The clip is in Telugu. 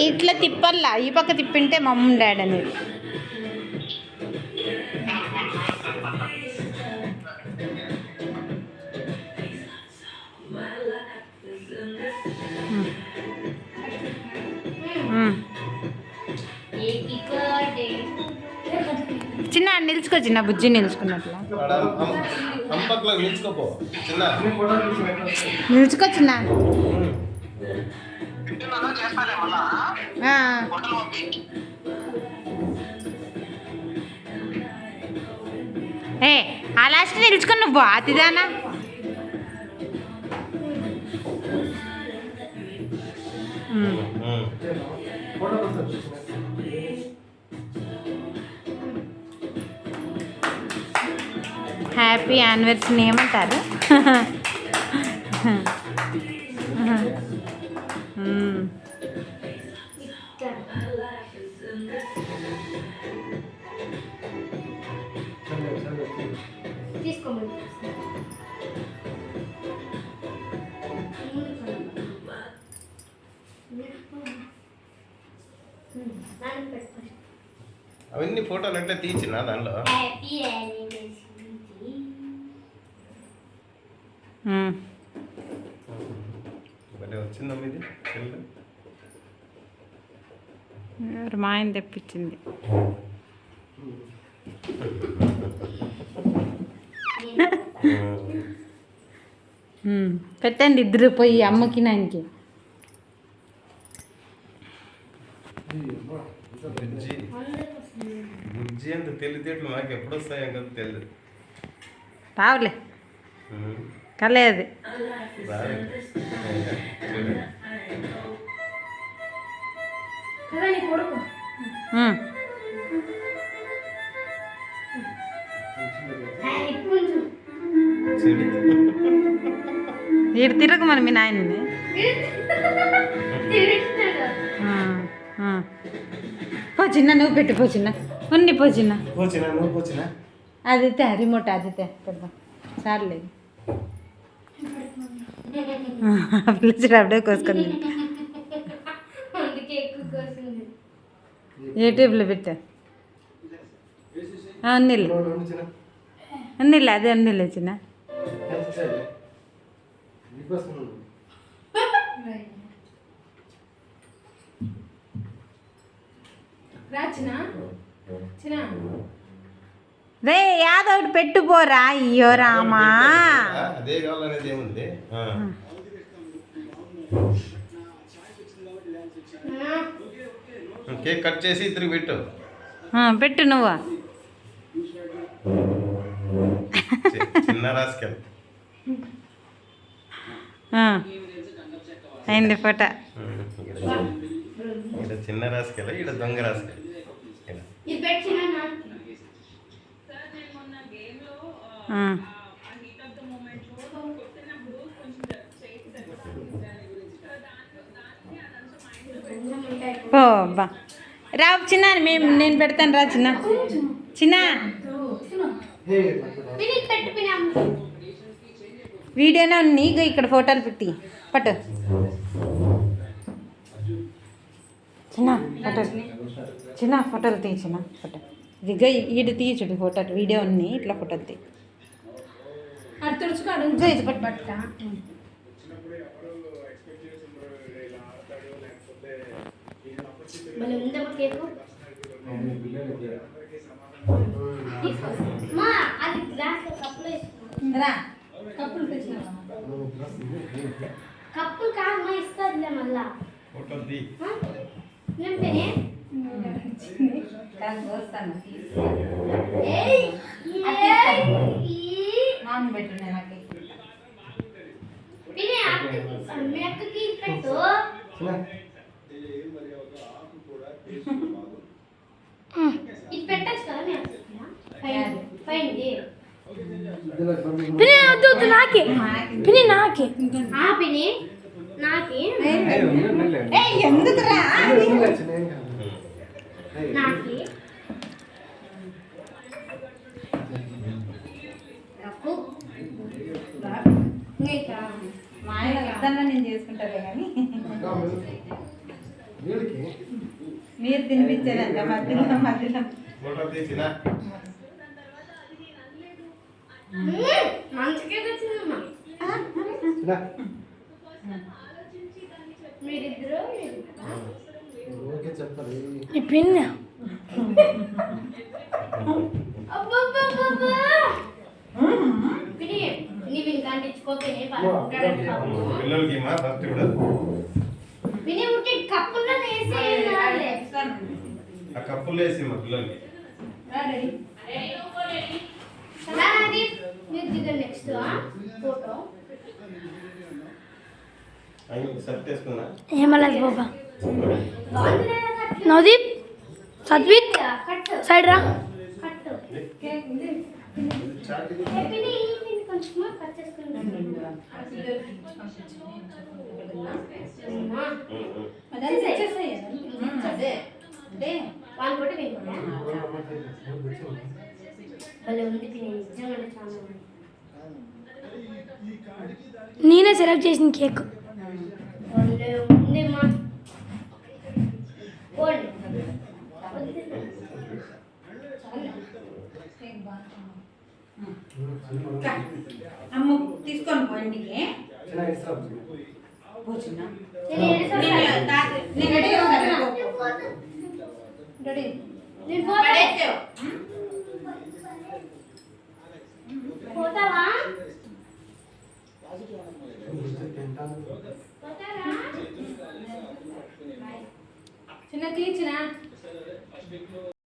ఇట్లా తిప్పల్లా, ఈ పక్క తిప్పింటే మమ్మీ డాడీ అనేది. చిన్న నిలుచుకో, చిన్న బుజ్జి నిలుచుకున్నట్లా నిలుచుకో చిన్న. ఏ ఆ లాస్ట్ నిలుచుకొని నువ్వు అతిదానా. హ్యాపీ యానివర్సరీ ఏమంటారు? అవన్నీ ఫోటోలు అంటే తీర్చిన దానిలో వచ్చిందమ్మ ఇది మా ఆయన తెప్పించింది. పెట్టండి ఇద్దరు పోయి అమ్మకి నాయనకి. బుజ్జి అంత తెలివితేటలు నాకు ఎప్పుడు వస్తాయో కదా తెలియదు. రావులే కలేదు. ఈడు తిరగ మరి మీ నాయన్ని. పో చిన్న, నువ్వు పెట్టు పో చిన్న, ఉన్ని పో చిన్న. అది రిమోట్ అది పెడదాం చాలేదు. పిలిచి అప్పుడే కోసుకుంది. యూట్యూబ్లో పెట్టా అన్నీళ్ళు అన్నీళ్ళు అదే అన్నీళ్ళు చిన్న. రే యాదవ్ పెట్టు పోరా. అయ్యో రామా, అదే కావాలనేది ఏముంది. కేక్ కట్ చేసి ఇద్దరికి పెట్టు. పెట్టు నువ్వు. చిన్న రాసుకెళ్ళి అయింది ఫోటో. ఇక్కడ చిన్న రాసుకెళ్ళి, ఇక్కడ దొంగ రాసుకెళ్ళి. ఓ బా రా చిన్న, నేను పెడతాను రా చిన్న. చిన్న వీడియోనా నీకు ఇక్కడ ఫోటోలు పెట్టి పట్టు చిన్న. ఫోటోలు చిన్న, ఫోటోలు తీయి చిన్న. ఫోటో ఇదిగా ఈడు తీయచుడు ఫోటోలు, వీడియో ఉన్నాయి ఇట్లా ఫోటోలు తీ. కప్పులు కాదు ఇస్తుంది మళ్ళా. ఇది పెట్టచ్చు కదా నాకే పిని నాకే పిని నాకే ఎందుకురా నాకే మా ఆయన వద్దన్నా నేను చేసుకుంటాను కానీ మీరు తినిపించేదంట మధ్యలో మధ్యలో. ఫోటో తీసిన మంచిగా వచ్చిందమ్మా మీరిద్దరు ఈ పిన్ పిని నీవు ఇంకా అంటించుకోపోయి పిల్లలకి మా ఫస్ట్ కూడా విని ఉంటే కప్పుల్లో వేసేయాలి ఆ కప్పులు వేసి మా పిల్లలకి మీరు దిగండి నెక్స్ట్ ఫోటో అవి సెట్ వేసుకున్నా ఏమలేదు బాబా నవదీప్ సద్విక్ కట్ సైడ్ రా కట్ పిని కొంచెం కట్ చేసుకుంటాను వాళ్ళు కూడా వేయకుండా భలే ఉంది పిని నిజంగా చాలా ఉంది నేనే సెలెక్ట్ చేసిన కేక్ భలే ఉంది మా పోండి అమ్మ తీసుకొని పోయిండికి కూర్చున్నా నేను ఏడుస్తాను. నేను రెడీ ఉంటాను రెడీ నేను పోతా పోతావా పోతారా చిన్న తీర్చిన